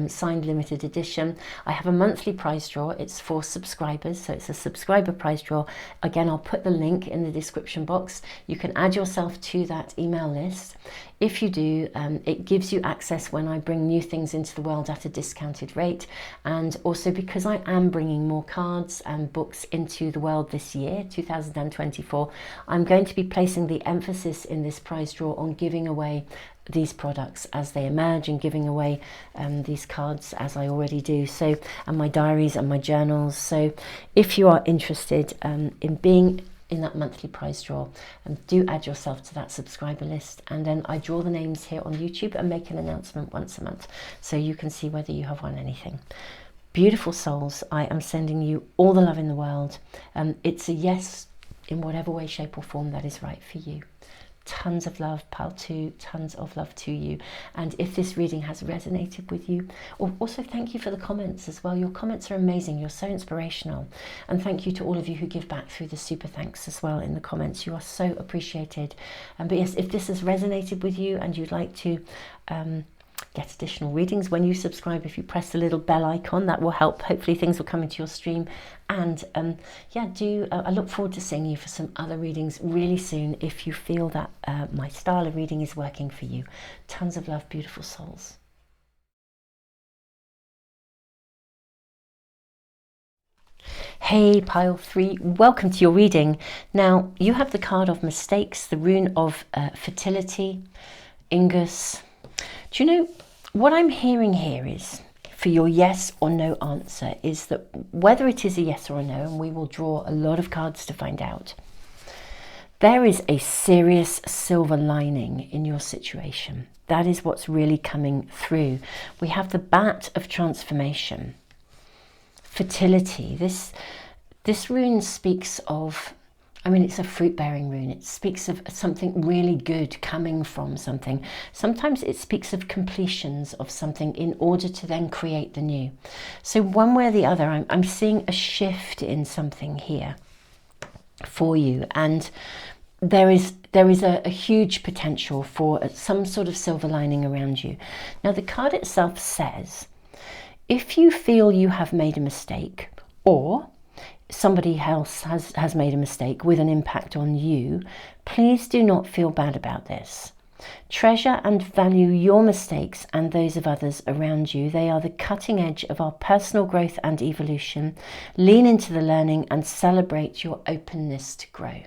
signed limited edition. I have a monthly prize draw. It's for subscribers, so it's a subscriber prize draw. Again, I'll put the link in the description box. You can add yourself to that email list. If you do, it gives you access when I bring new things into the world at a discounted rate, and also because I am bringing more cards and books into the world this year, 2024, I'm going to be placing the emphasis in this prize draw on giving away these products as they emerge and giving away these cards as I already do, so, and my diaries and my journals. So if you are interested in being in that monthly prize draw, do add yourself to that subscriber list, and then I draw the names here on YouTube and make an announcement once a month so you can see whether you have won anything. Beautiful souls, I am sending you all the love in the world. It's a yes in whatever way, shape or form that is right for you. Tons of love, pile 2, tons of love to you. And if this reading has resonated with you, also thank you for the comments as well. Your comments are amazing. You're so inspirational. And thank you to all of you who give back through the super thanks as well in the comments. You are so appreciated. But yes, if this has resonated with you and you'd like to get additional readings when you subscribe, if you press the little bell icon, that will help. Hopefully things will come into your stream. And yeah, I look forward to seeing you for some other readings really soon if you feel that my style of reading is working for you. Tons of love, beautiful souls. Hey, pile 3, welcome to your reading. Now, you have the card of mistakes, the rune of fertility, Ingus. Do you know, what I'm hearing here is, for your yes or no answer, is that whether it is a yes or a no, and we will draw a lot of cards to find out, there is a serious silver lining in your situation. That is what's really coming through. We have the bat of transformation. Fertility. This rune speaks of, I mean, it's a fruit-bearing rune. It speaks of something really good coming from something. Sometimes it speaks of completions of something in order to then create the new. So one way or the other, I'm seeing a shift in something here for you. And there is a huge potential for some sort of silver lining around you. Now, the card itself says, if you feel you have made a mistake, or somebody else has made a mistake with an impact on you, please do not feel bad about this. Treasure and value your mistakes and those of others around you. They are the cutting edge of our personal growth and evolution. Lean into the learning and celebrate your openness to grow.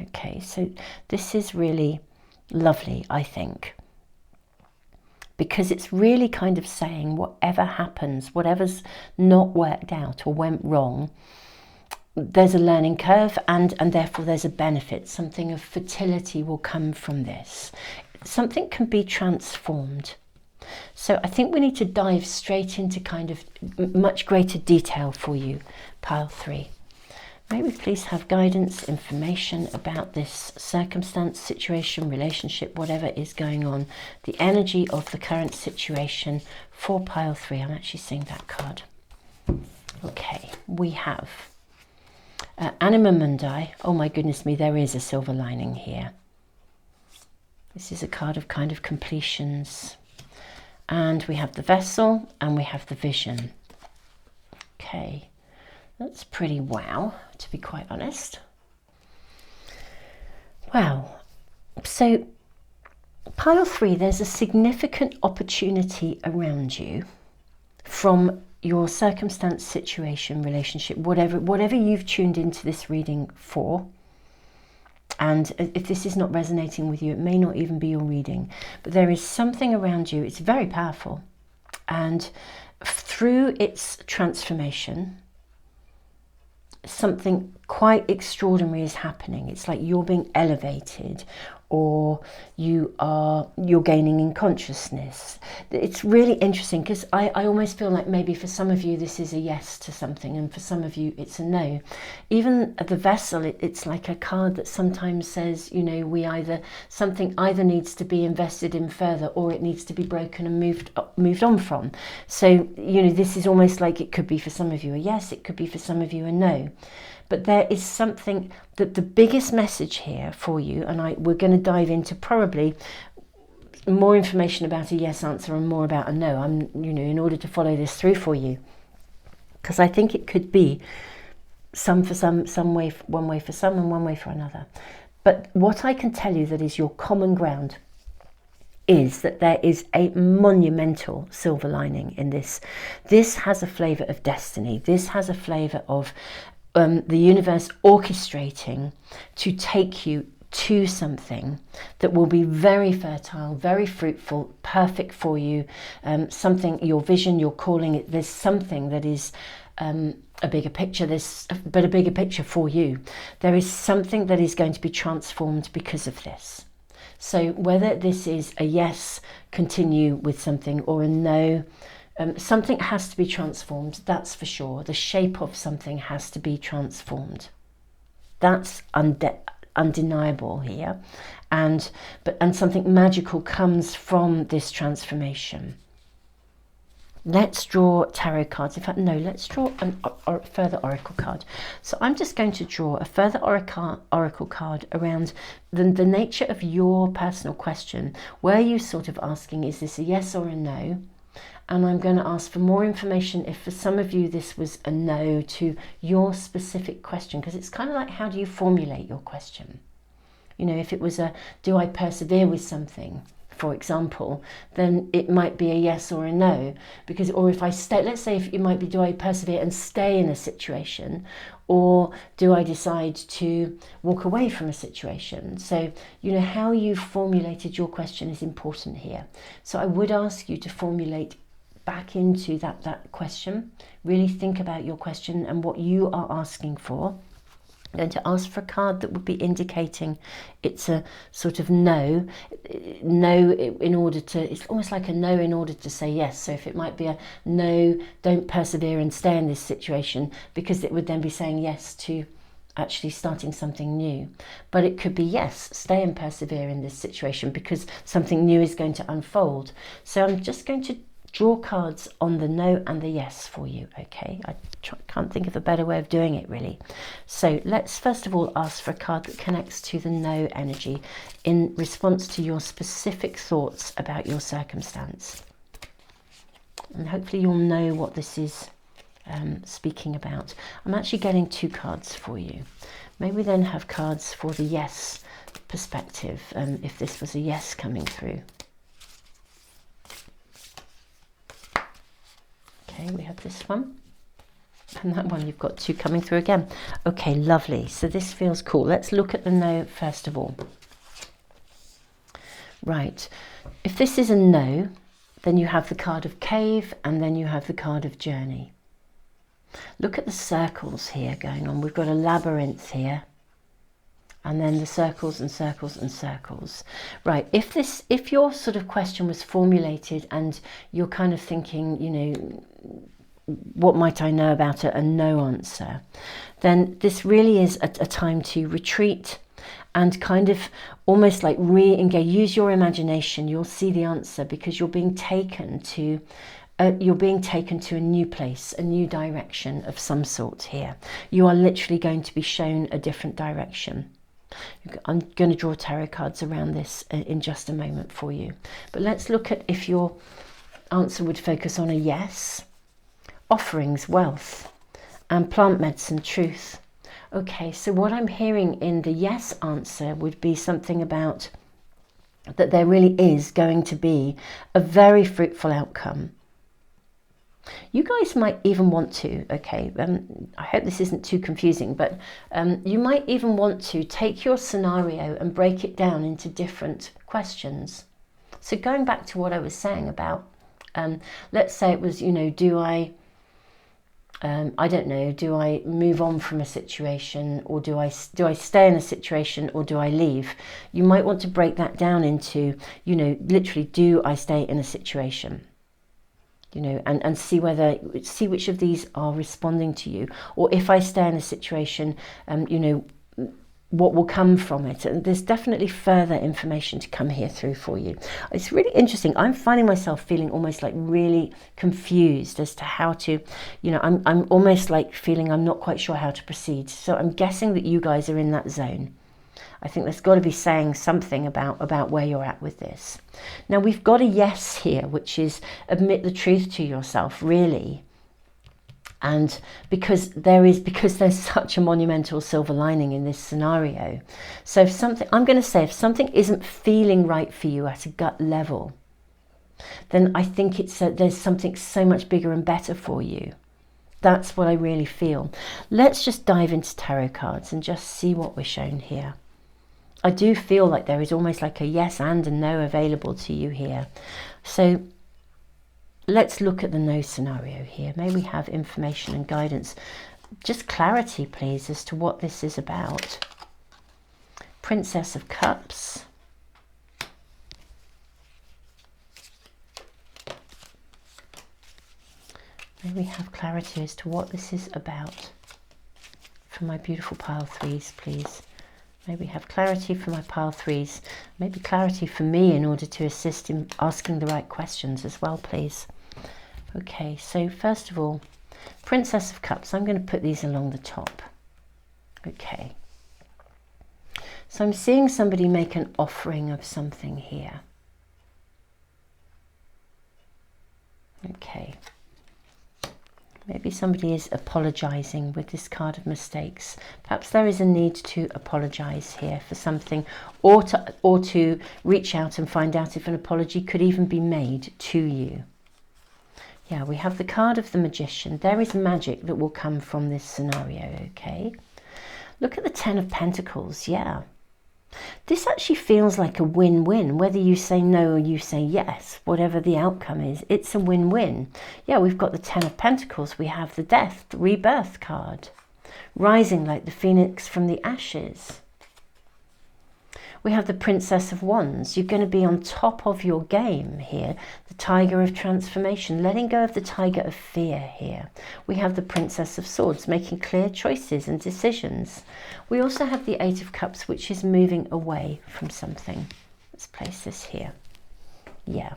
Okay, so this is really lovely, I think. because it's really kind of saying whatever happens, whatever's not worked out or went wrong, there's a learning curve, and therefore there's a benefit. Something of fertility will come from this. Something can be transformed. So I think we need to dive straight into kind of much greater detail for you, pile 3. May we please have guidance, information about this circumstance, situation, relationship, whatever is going on, the energy of the current situation for pile 3. I'm actually seeing that card. Okay, we have Anima Mundi. Oh my goodness me, there is a silver lining here. This is a card of kind of completions. And we have the Vessel and we have the Vision. Okay. That's pretty wow, to be quite honest. Wow. So, pile 3, there's a significant opportunity around you from your circumstance, situation, relationship, whatever you've tuned into this reading for. And if this is not resonating with you, it may not even be your reading. But there is something around you. It's very powerful. And through its transformation, something quite extraordinary is happening. It's like you're being elevated, or you're gaining in consciousness. It's really interesting because I almost feel like maybe for some of you this is a yes to something, and for some of you it's a no. Even the Vessel, it's like a card that sometimes says, you know, something either needs to be invested in further, or it needs to be broken and moved on from. So, you know, this is almost like it could be for some of you a yes, it could be for some of you a no. But there is something that the biggest message here for you, and we're going to dive into probably more information about a yes answer and more about a no. In order to follow this through for you, because I think it could be some for some way, one way for some and one way for another. But what I can tell you that is your common ground is that there is a monumental silver lining in this. This has a flavour of destiny. This has a flavour of the universe orchestrating to take you to something that will be very fertile, very fruitful, perfect for you. Something, your vision, your calling. There's something that is a bigger picture. But a bigger picture for you. There is something that is going to be transformed because of this. So whether this is a yes, continue with something, or a no, something has to be transformed, that's for sure. The shape of something has to be transformed. That's undeniable here. And something magical comes from this transformation. Let's draw tarot cards. In fact, no, let's draw a further oracle card. So I'm just going to draw a further oracle card around the nature of your personal question, where you're sort of asking, is this a yes or a no? And I'm going to ask for more information if for some of you this was a no to your specific question, because it's kind of like, how do you formulate your question? You know, if it was do I persevere with something, for example, then it might be a yes or a no. Or if I stay, let's say if it might be, do I persevere and stay in a situation, or do I decide to walk away from a situation? So, you know, how you formulated your question is important here. So I would ask you to formulate back into that question. Really think about your question and what you are asking for. I'm going to ask for a card that would be indicating it's a sort of no in order to, it's almost like a no in order to say yes. So if it might be a no, don't persevere and stay in this situation, because it would then be saying yes to actually starting something new. But it could be yes, stay and persevere in this situation because something new is going to unfold. So I'm just going to draw cards on the no and the yes for you, okay? I can't think of a better way of doing it, really. So let's first of all ask for a card that connects to the no energy in response to your specific thoughts about your circumstance. And hopefully you'll know what this is speaking about. I'm actually getting 2 cards for you. May we then have cards for the yes perspective, if this was a yes coming through. Okay, we have this one, and that one, you've got 2 coming through again. Okay, lovely. So this feels cool. Let's look at the no first of all. Right, if this is a no, Then you have the card of cave, and then you have the card of journey. Look at the circles here going on. We've got a labyrinth here, and then the circles and circles and circles. Right, if your sort of question was formulated and you're kind of thinking, you know, what might I know about it, and no answer, then this really is a time to retreat and kind of almost like re-engage. Use your imagination. You'll see the answer, because you're being taken to a new place, a new direction of some sort here. You are literally going to be shown a different direction. I'm going to draw tarot cards around this in just a moment for you. But let's look at if your answer would focus on a yes, offerings, wealth, and plant medicine, truth. Okay, so what I'm hearing in the yes answer would be something about that there really is going to be a very fruitful outcome. You guys might even want to, okay, I hope this isn't too confusing, but you might even want to take your scenario and break it down into different questions. So going back to what I was saying about, let's say it was, you know, do I don't know, do I move on from a situation, or do I stay in a situation, or do I leave? You might want to break that down into, you know, literally, do I stay in a situation? You know, and see which of these are responding to you. Or if I stay in a situation, you know, what will come from it. And there's definitely further information to come here through for you. It's really interesting. I'm finding myself feeling almost like really confused as to how to, you know, I'm almost like feeling I'm not quite sure how to proceed. So I'm guessing that you guys are in that zone. I think that's got to be saying something about where you're at with this. Now we've got a yes here, which is admit the truth to yourself, really. And because there's such a monumental silver lining in this scenario. So if something isn't feeling right for you at a gut level, then I think there's something so much bigger and better for you. That's what I really feel. Let's just dive into tarot cards and just see what we're shown here. I do feel like there is almost like a yes and a no available to you here. So let's look at the no scenario here. May we have information and guidance. Just clarity, please, as to what this is about. Princess of Cups. May we have clarity as to what this is about. For my beautiful pile threes, please. Maybe have clarity for my pile threes. Maybe clarity for me in order to assist in asking the right questions as well, please. Okay, so first of all, Princess of Cups. I'm going to put these along the top. Okay. So I'm seeing somebody make an offering of something here. Okay. Maybe somebody is apologizing with this card of mistakes. Perhaps there is a need to apologize here for something, or to reach out and find out if an apology could even be made to you. Yeah, we have the card of the Magician. There is magic that will come from this scenario, okay? Look at the Ten of Pentacles, yeah. This actually feels like a win-win, whether you say no or you say yes, whatever the outcome is, it's a win-win. Yeah, we've got the Ten of Pentacles, we have the Death, the Rebirth card, rising like the phoenix from the ashes. We have the Princess of Wands. You're going to be on top of your game here. The Tiger of Transformation, letting go of the Tiger of Fear here. We have the Princess of Swords, making clear choices and decisions. We also have the Eight of Cups, which is moving away from something. Let's place this here. Yeah.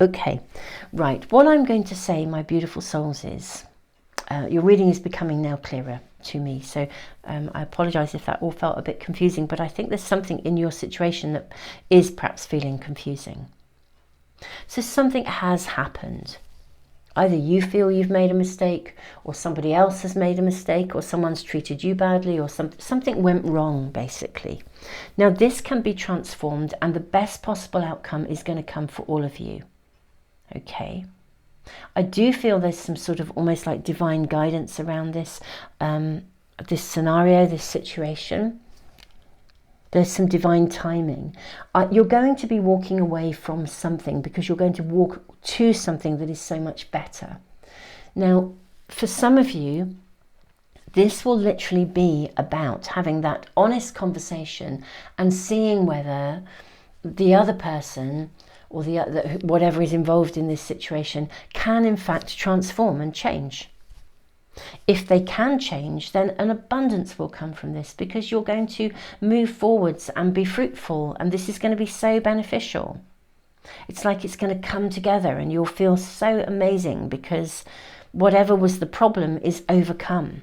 Okay, right. What I'm going to say, my beautiful souls, is your reading is becoming now clearer to me, so I apologize if that all felt a bit confusing, but I think there's something in your situation that is perhaps feeling confusing. So something has happened. Either you feel you've made a mistake, or somebody else has made a mistake, or someone's treated you badly, or something went wrong, basically. Now this can be transformed, and the best possible outcome is going to come for all of you. Okay. I do feel there's some sort of almost like divine guidance around this, this scenario, this situation. There's some divine timing. You're going to be walking away from something because you're going to walk to something that is so much better. Now, for some of you, this will literally be about having that honest conversation and seeing whether the other person or whatever is involved in this situation can in fact transform and change. If they can change, then an abundance will come from this, because you're going to move forwards and be fruitful, and this is going to be so beneficial. It's like it's going to come together and you'll feel so amazing because whatever was the problem is overcome.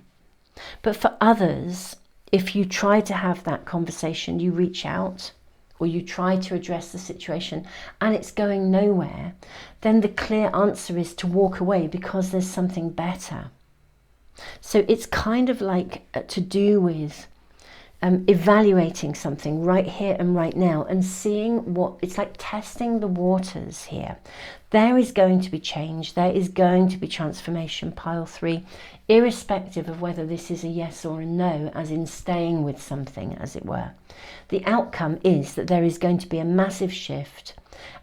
But for others, if you try to have that conversation, you reach out or you try to address the situation and it's going nowhere, then the clear answer is to walk away because there's something better. So it's kind of like to do with evaluating something right here and right now and seeing what it's like, testing the waters here. There is going to be change, there is going to be transformation, pile 3, irrespective of whether this is a yes or a no, as in staying with something, as it were. The outcome is that there is going to be a massive shift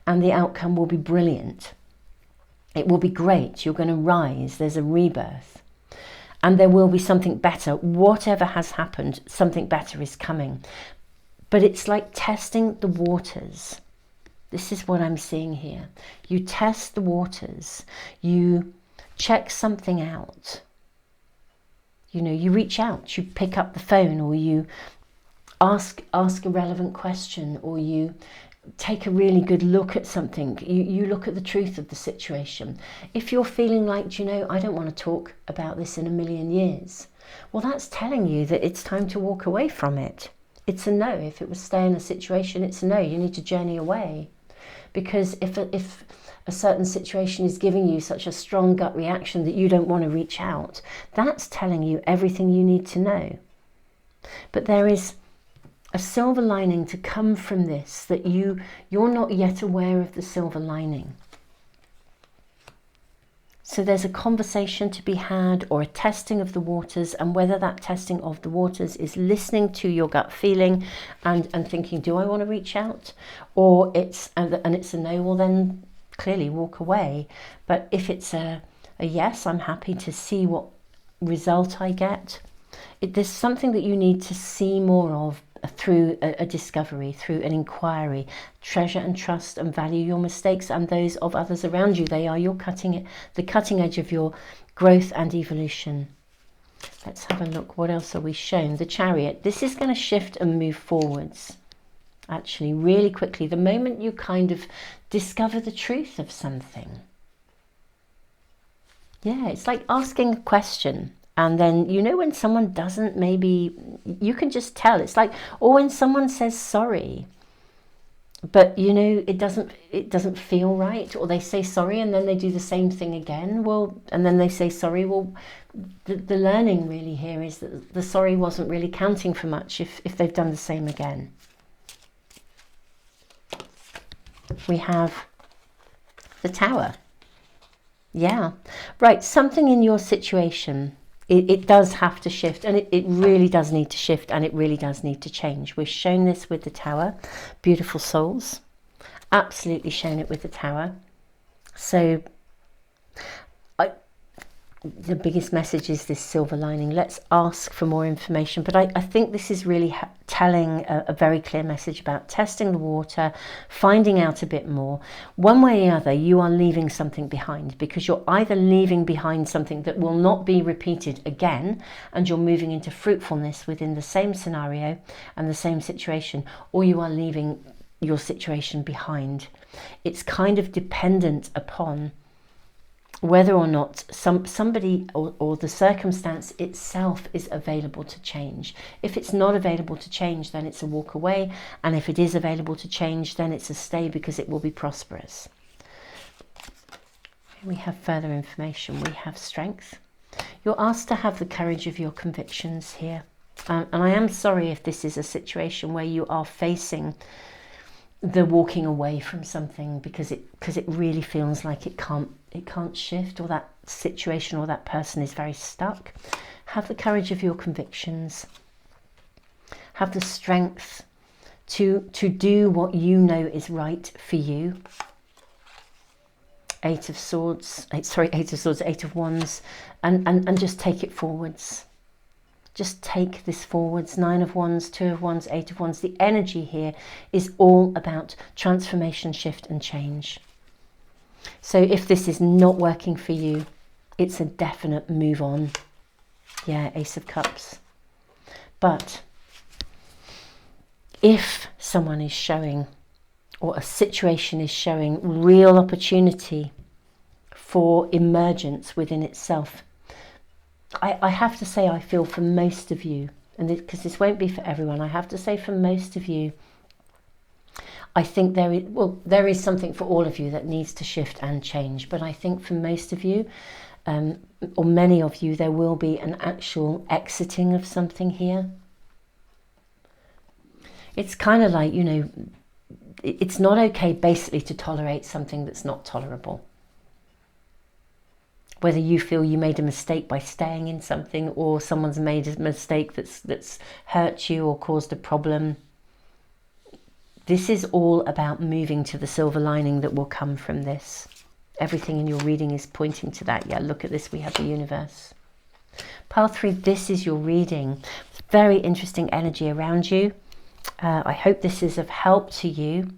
and the outcome will be brilliant. It will be great, you're going to rise, there's a rebirth. And there will be something better. Whatever has happened, something better is coming. But it's like testing the waters. This is what I'm seeing here. You test the waters. You check something out. You know, you reach out, you pick up the phone, or you ask a relevant question, or you take a really good look at something. You look at the truth of the situation. If you're feeling like, you know, I don't want to talk about this in a million years, well, that's telling you that it's time to walk away from it. It's a no. If it was stay in a situation, it's a no. You need to journey away. Because if a certain situation is giving you such a strong gut reaction that you don't want to reach out, that's telling you everything you need to know. But there is a silver lining to come from this, that you're not yet aware of the silver lining. So there's a conversation to be had, or a testing of the waters, and whether that testing of the waters is listening to your gut feeling and thinking, do I want to reach out? Or it's a no, well then clearly walk away. But if it's a yes, I'm happy to see what result I get. There's something that you need to see more of through a discovery, through an inquiry. Treasure and trust and value your mistakes and those of others around you. They are the cutting edge of your growth and evolution. Let's have a look. What else are we shown? The Chariot. This is going to shift and move forwards, actually, really quickly. The moment you kind of discover the truth of something. Yeah, it's like asking a question. And then, you know, when someone doesn't, maybe you can just tell. It's like, or when someone says sorry, but you know, it doesn't feel right, or they say sorry and then they do the same thing again. Well, and then they say sorry. Well, the learning really here is that the sorry wasn't really counting for much if they've done the same again. We have the Tower. Yeah, right. Something in your situation. It does have to shift, and it really does need to shift, and it really does need to change. We've shown this with the Tower. Beautiful souls. Absolutely shown it with the Tower. So the biggest message is this silver lining. Let's ask for more information. But I think this is really telling a very clear message about testing the water, finding out a bit more. One way or the other, you are leaving something behind, because you're either leaving behind something that will not be repeated again, and you're moving into fruitfulness within the same scenario and the same situation, or you are leaving your situation behind. It's kind of dependent upon whether or not somebody or the circumstance itself is available to change. If it's not available to change, then it's a walk away. And if it is available to change, then it's a stay, because it will be prosperous. We have further information. We have strength. You're asked to have the courage of your convictions here. And I am sorry if this is a situation where you are facing the walking away from something because it really feels like it can't shift, or that situation or that person is very stuck. Have the courage of your convictions. Have the strength to do what you know is right for you. Eight of Wands, and just take it forwards. Just take this forwards. 9 of Wands, 2 of Wands, 8 of Wands. The energy here is all about transformation, shift and change. So if this is not working for you, it's a definite move on. Yeah, Ace of Cups. But if someone is showing, or a situation is showing real opportunity for emergence within itself, I have to say, I feel for most of you, and because this won't be for everyone, I have to say for most of you, I think there is something for all of you that needs to shift and change. But I think for most of you, or many of you, there will be an actual exiting of something here. It's kind of like, you know, it's not okay basically to tolerate something that's not tolerable. Whether you feel you made a mistake by staying in something, or someone's made a mistake that's hurt you or caused a problem. This is all about moving to the silver lining that will come from this. Everything in your reading is pointing to that. Yeah, look at this. We have the universe. Pile 3, this is your reading. Very interesting energy around you. I hope this is of help to you.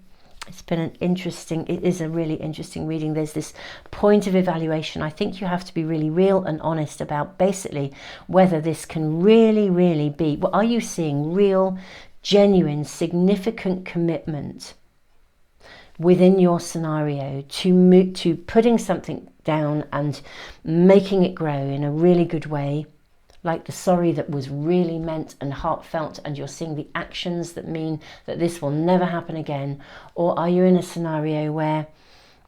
It is a really interesting reading. There's this point of evaluation. I think you have to be really real and honest about basically whether this can really be, well, are you seeing real, genuine, significant commitment within your scenario to putting something down and making it grow in a really good way, like the sorry that was really meant and heartfelt, and you're seeing the actions that mean that this will never happen again? Or are you in a scenario where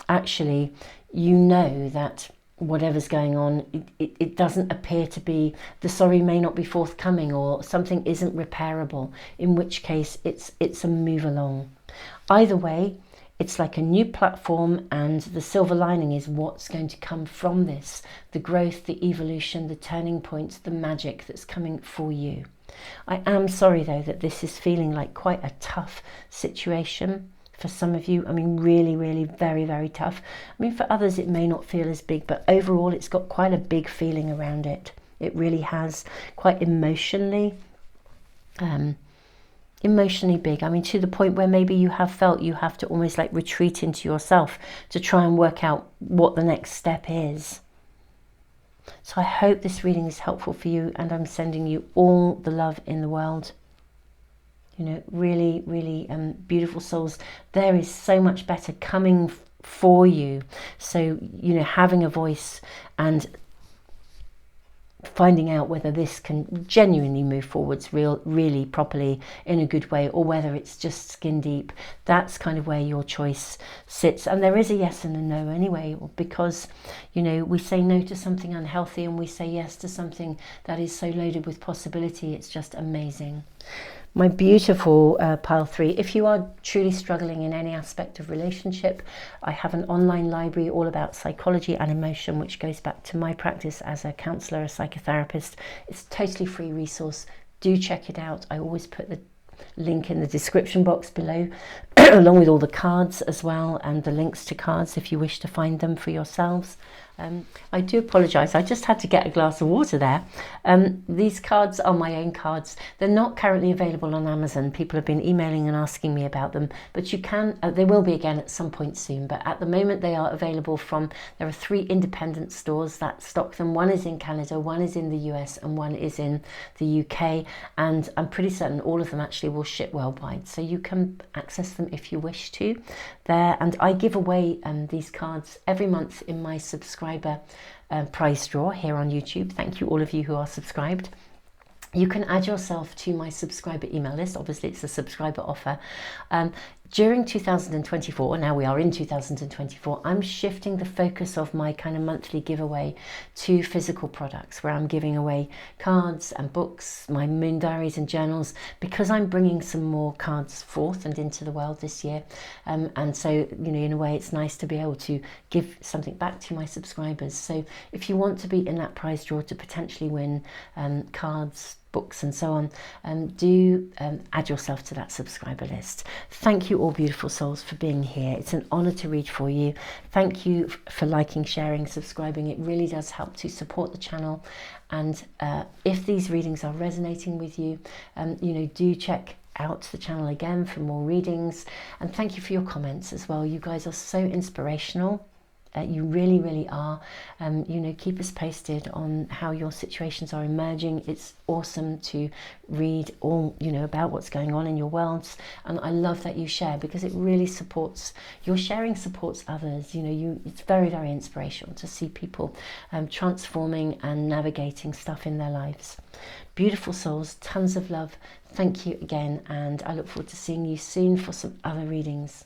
actually you know that whatever's going on, it doesn't appear to be, the sorry may not be forthcoming, or something isn't repairable, in which case it's a move along. Either way, it's like a new platform, and the silver lining is what's going to come from this. The growth, the evolution, the turning points, the magic that's coming for you. I am sorry though that this is feeling like quite a tough situation for some of you. I mean, really very tough. I mean, for others it may not feel as big, but overall it's got quite a big feeling around it. It really has, quite emotionally big. I mean, to the point where maybe you have felt you have to almost like retreat into yourself to try and work out what the next step is. So I hope this reading is helpful for you, and I'm sending you all the love in the world. You know, really beautiful souls. There is so much better coming for you. So, you know, having a voice and finding out whether this can genuinely move forwards really properly in a good way, or whether it's just skin deep, that's kind of where your choice sits. And there is a yes and a no anyway, because, you know, we say no to something unhealthy and we say yes to something that is so loaded with possibility. It's just amazing. My beautiful pile 3, if you are truly struggling in any aspect of relationship, I have an online library all about psychology and emotion, which goes back to my practice as a counsellor, a psychotherapist. It's a totally free resource. Do check it out. I always put the link in the description box below, along with all the cards as well, and the links to cards if you wish to find them for yourselves. I do apologise, I just had to get a glass of water there. These cards are my own cards. They're not currently available on Amazon. People have been emailing and asking me about them, but you can, they will be again at some point soon, but at the moment they are available from, there are 3 independent stores that stock them. One is in Canada, one is in the US, and one is in the UK, and I'm pretty certain all of them actually will ship worldwide, so you can access them if you wish to there. And I give away these cards every month in my subscriber prize draw here on YouTube. Thank you all of you who are subscribed. You can add yourself to my subscriber email list. Obviously it's a subscriber offer. During 2024, now we are in 2024, I'm shifting the focus of my kind of monthly giveaway to physical products, where I'm giving away cards and books, my moon diaries and journals, because I'm bringing some more cards forth and into the world this year. And so, you know, in a way it's nice to be able to give something back to my subscribers. So if you want to be in that prize draw to potentially win cards, books and so on, do add yourself to that subscriber list. Thank you all, beautiful souls, for being here. It's an honor to read for you. Thank you for liking, sharing, subscribing. It really does help to support the channel. And if these readings are resonating with you, do check out the channel again for more readings. And thank you for your comments as well. You guys are so inspirational. You really, really are. Keep us posted on how your situations are emerging. It's awesome to read all, about what's going on in your worlds. And I love that you share, because it really supports, your sharing supports others. It's very, very inspirational to see people transforming and navigating stuff in their lives. Beautiful souls, tons of love. Thank you again. And I look forward to seeing you soon for some other readings.